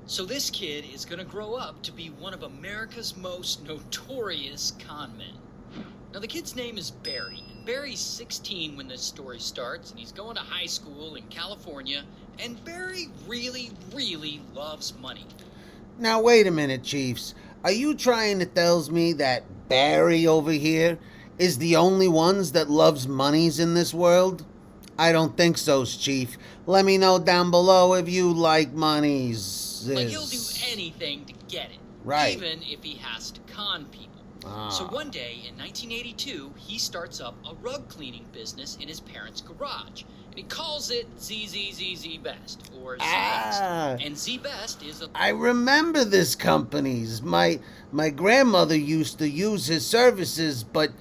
So this kid is gonna grow up to be one of America's most notorious con men. Now the kid's name is Barry, and Barry's 16 when this story starts, and he's going to high school in California, and Barry really, really loves money. Now, wait a minute, Chiefs. Are you trying to tell me that Barry over here is the only ones that loves monies in this world? I don't think so, Chief. Let me know down below if you like monies. Like he'll do anything to get it, Right. even if he has to con people. So one day in 1982, he starts up a rug cleaning business in his parents' garage. And he calls it ZZZZ Best, or Z Best. And Z Best is a I remember this company's. My grandmother used to use his services, but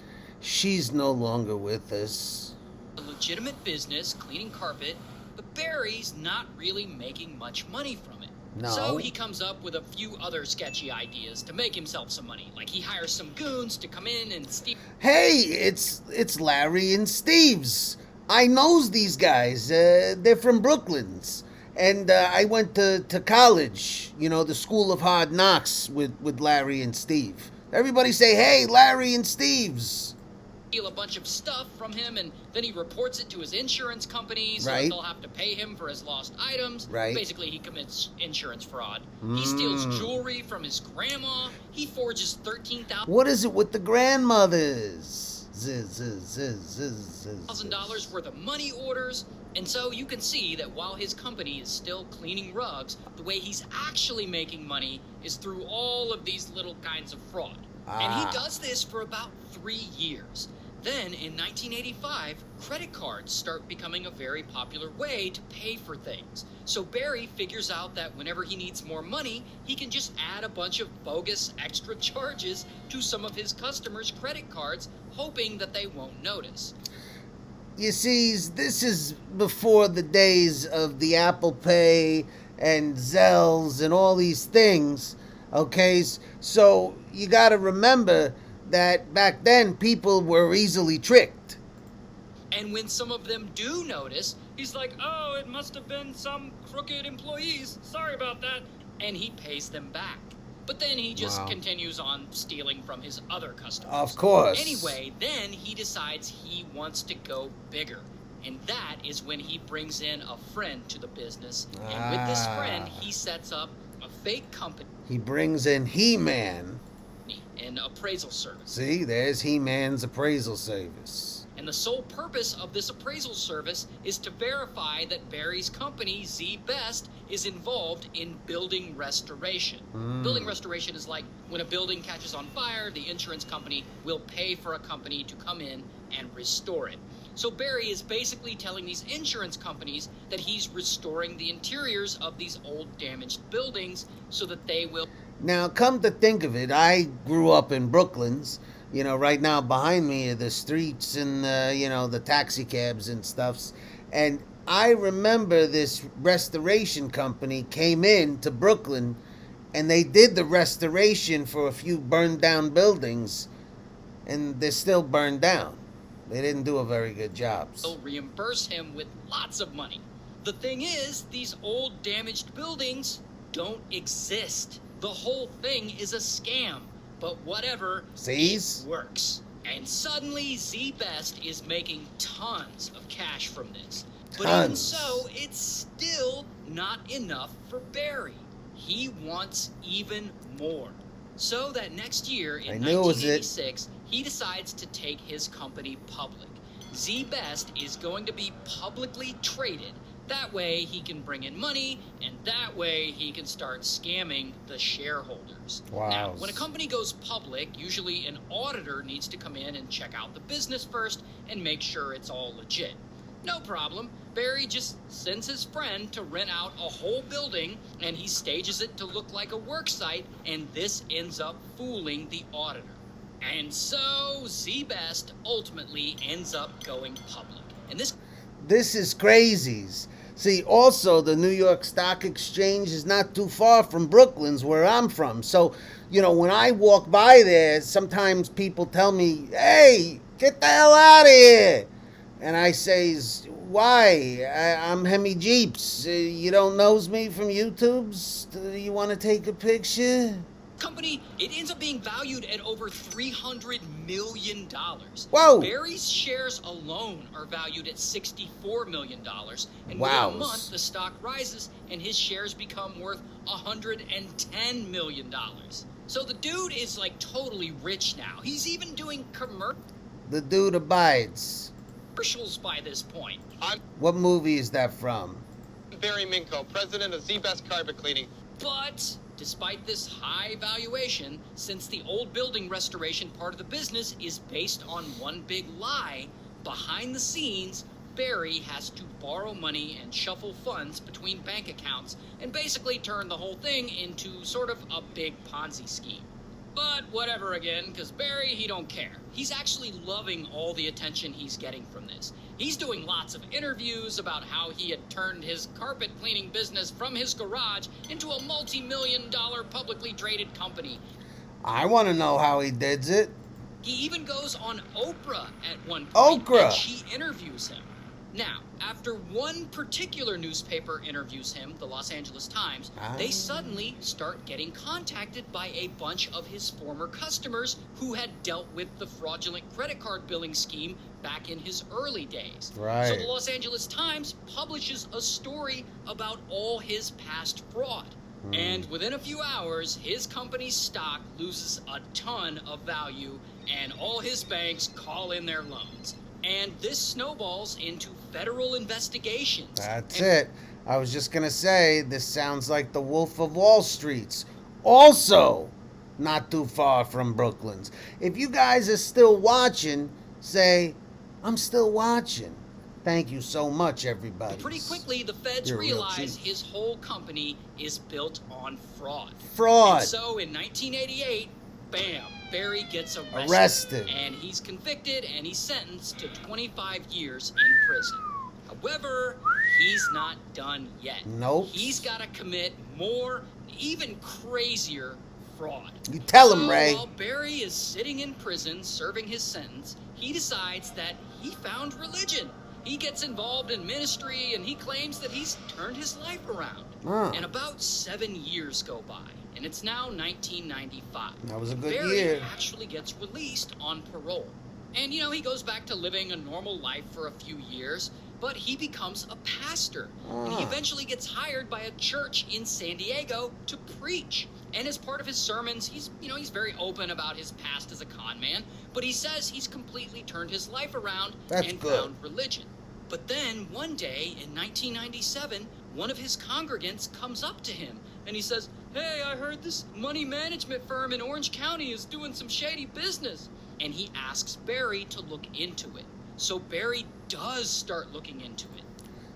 she's no longer with us. legitimate business cleaning carpet, but Barry's not really making much money from it. No. So he comes up with a few other sketchy ideas to make himself some money. Like he hires some goons to come in and steal. Hey, it's Larry and Steve's. I knows these guys. They're from Brooklyn's. And I went to college, the School of Hard Knocks with Larry and Steve. Everybody say, hey, Larry and Steve's. A bunch of stuff from him, and then he reports it to his insurance company, so Right. they'll have to pay him for his lost items. Right. Basically, he commits insurance fraud. He steals jewelry from his grandma. He forges 13,000 What is it with the grandmothers? $1,000 worth of money orders. And so you can see that while his company is still cleaning rugs, the way he's actually making money is through all of these little kinds of fraud. And he does this for about 3 years. Then, in 1985, credit cards start becoming a very popular way to pay for things. So Barry figures out that whenever he needs more money, he can just add a bunch of bogus extra charges to some of his customers' credit cards, hoping that they won't notice. You see, this is before the days of the Apple Pay and Zells and all these things, okay? So you got to remember that back then people were easily tricked. And when some of them do notice, he's like, oh, it must have been some crooked employees. Sorry about that. And he pays them back. But then he just continues on stealing from his other customers. Of course. Anyway, then he decides he wants to go bigger. And that is when he brings in a friend to the business. And with this friend, he sets up a fake company. He brings in He-Man. An appraisal service. See, there's He-Man's appraisal service. And the sole purpose of this appraisal service is to verify that Barry's company, Z Best, is involved in building restoration. Building restoration is like when a building catches on fire, the insurance company will pay for a company to come in and restore it. So Barry is basically telling these insurance companies that he's restoring the interiors of these old damaged buildings so that they will... Now, come to think of it, I grew up in Brooklyn's. Right now behind me are the streets and, the taxi cabs and stuffs. And I remember this restoration company came in to Brooklyn and they did the restoration for a few burned down buildings. And they're still burned down. They didn't do a very good job. They'll reimburse him with lots of money. The thing is, these old damaged buildings don't exist. The whole thing is a scam, but whatever, Sees? it works. And suddenly, Z Best is making tons of cash from this. But even so, it's still not enough for Barry. He wants even more. So that next year, in 1986, he decides to take his company public. Z Best is going to be publicly traded. That way he can bring in money, and that way he can start scamming the shareholders. Wow. Now, when a company goes public, usually an auditor needs to come in and check out the business first and make sure it's all legit. No problem. Barry just sends his friend to rent out a whole building, and he stages it to look like a work site, and this ends up fooling the auditor. And so, Z Best ultimately ends up going public. And this is crazies. See, also, the New York Stock Exchange is not too far from Brooklyn's, where I'm from. So, when I walk by there, sometimes people tell me, hey, get the hell out of here. And I say, Why? I'm Hemi Jeeps. You don't knows me from YouTube's? Do you want to take a picture? Company, it ends up being valued at over $300 million. Whoa! Barry's shares alone are valued at $64 million. And Wow. within a month, the stock rises and his shares become worth $110 million. So the dude is like totally rich now. He's even doing The dude abides. commercials by this point. What movie is that from? Barry Minko, president of Z-Best Carpet Cleaning. But despite this high valuation, since the old building restoration part of the business is based on one big lie, behind the scenes, Barry has to borrow money and shuffle funds between bank accounts and basically turn the whole thing into sort of a big Ponzi scheme. But whatever again, because Barry, he don't care. He's actually loving all the attention he's getting from this. He's doing lots of interviews about how he had turned his carpet cleaning business from his garage into a multi-million-dollar publicly traded company. I want to know how he did it. He even goes on Oprah at one point, Oprah! and she interviews him. Now, after one particular newspaper interviews him, the Los Angeles Times, they suddenly start getting contacted by a bunch of his former customers who had dealt with the fraudulent credit card billing scheme back in his early days. Right. So the Los Angeles Times publishes a story about all his past fraud. And within a few hours, his company's stock loses a ton of value, and all his banks call in their loans. And this snowballs into federal investigations. That's it. I was just going to say, this sounds like the Wolf of Wall Streets. Also, not too far from Brooklyn's. If you guys are still watching, say, I'm still watching. Thank you so much, everybody. Pretty quickly, the feds You're a real realize chief. his whole company is built on fraud. Fraud. And so in 1988, bam, Barry gets Arrested. And he's convicted and he's sentenced to 25 years in prison. However, he's not done yet. Nope. He's got to commit more, even crazier fraud. You tell him, So Ray. while Barry is sitting in prison serving his sentence, he decides that he found religion. He gets involved in ministry and he claims that he's turned his life around. And about 7 years go by, and it's now 1995. That was a good Barry year. actually gets released on parole. And, he goes back to living a normal life for a few years, but he becomes a pastor. And he eventually gets hired by a church in San Diego to preach. And as part of his sermons, he's very open about his past as a con man, but he says he's completely turned his life around and found religion. But then one day in 1997, one of his congregants comes up to him and he says, "Hey, I heard this money management firm in Orange County is doing some shady business." And he asks Barry to look into it. So Barry does start looking into it.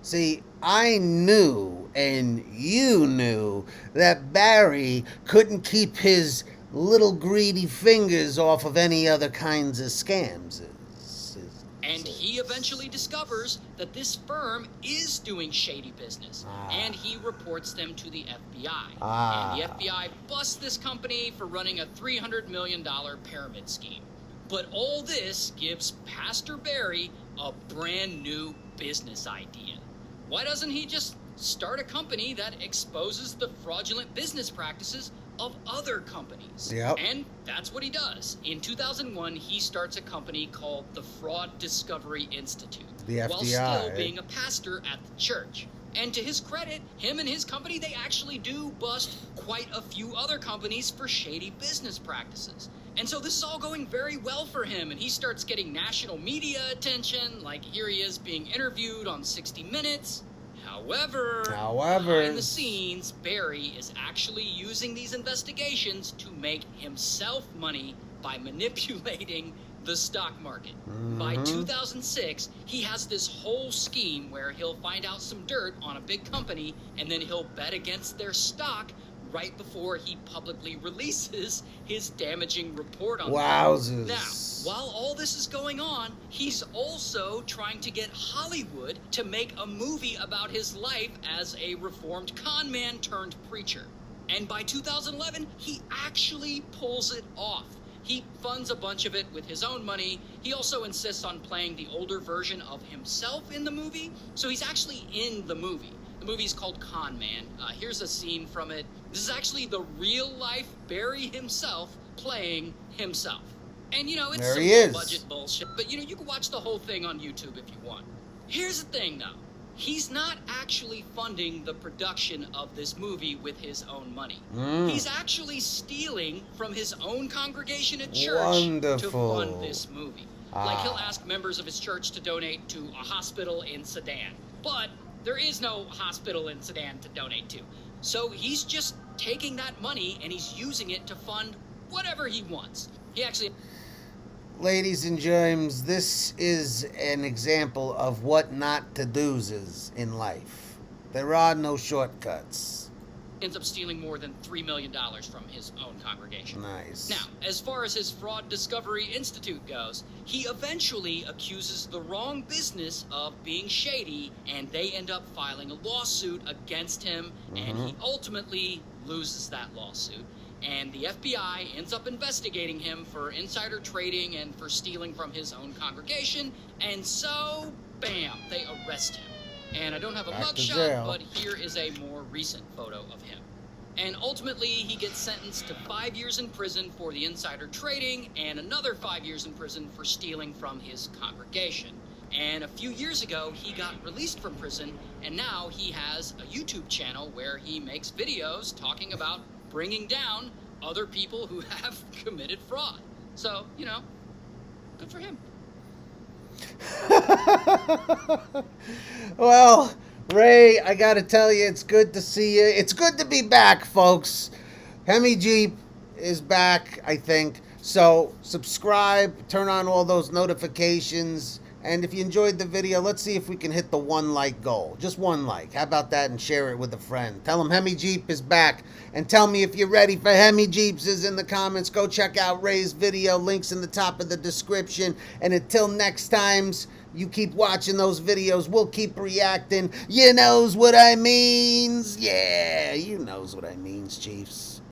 See, I knew, and you knew, that Barry couldn't keep his little greedy fingers off of any other kinds of scams. And he eventually discovers that this firm is doing shady business. And he reports them to the FBI. And the FBI busts this company for running a $300 million pyramid scheme. But all this gives Pastor Barry a brand new business idea. Why doesn't he just start a company that exposes the fraudulent business practices of other companies? Yep. And that's what he does. In 2001, he starts a company called the Fraud Discovery Institute. The While FDI. still being a pastor at the church. And to his credit, him and his company, they actually do bust quite a few other companies for shady business practices. And so this is all going very well for him, and he starts getting national media attention, like here he is being interviewed on 60 Minutes. However, behind the scenes, Barry is actually using these investigations to make himself money by manipulating the stock market. By 2006, he has this whole scheme where he'll find out some dirt on a big company, and then he'll bet against their stock right before he publicly releases his damaging report on them. Wowzers. Now, while all this is going on, he's also trying to get Hollywood to make a movie about his life as a reformed con man turned preacher. And by 2011, he actually pulls it off. He funds a bunch of it with his own money. He also insists on playing the older version of himself in the movie, so he's actually in the movie. The movie's called Con Man. Here's a scene from it. This is actually the real-life Barry himself playing himself. And, you know, it's some low-budget bullshit, but, you know, you can watch the whole thing on YouTube if you want. Here's the thing, though. He's not actually funding the production of this movie with his own money. He's actually stealing from his own congregation at church to fund this movie. Like, he'll ask members of his church to donate to a hospital in Sudan. But there is no hospital in Sudan to donate to. So he's just taking that money and he's using it to fund whatever he wants. He actually... Ladies and germs, this is an example of what not to do's is in life. There are no shortcuts. ends up stealing more than $3 million from his own congregation. Nice. Now, as far as his Fraud Discovery Institute goes, he eventually accuses the wrong business of being shady, and they end up filing a lawsuit against him, and he ultimately loses that lawsuit. And the FBI ends up investigating him for insider trading and for stealing from his own congregation, and so, bam, they arrest him. And I don't have a mugshot, but here is a more recent photo of him. And ultimately, he gets sentenced to 5 years in prison for the insider trading and another 5 years in prison for stealing from his congregation. And a few years ago, he got released from prison, and now he has a YouTube channel where he makes videos talking about bringing down other people who have committed fraud. So, you know, good for him. Well, Ray, I gotta tell you, it's good to see you. It's good to be back, folks. Hemi Jeep is back, I think. So subscribe, turn on all those notifications, and if you enjoyed the video, let's see if we can hit the 1 like goal. Just 1 like. How about that? And share it with a friend. Tell them Hemi Jeep is back. And tell me if you're ready for Hemi Jeeps is in the comments. Go check out Ray's video. Links in the top of the description. And until next times, you keep watching those videos. We'll keep reacting. You knows what I means. Yeah, you knows what I means, Chiefs.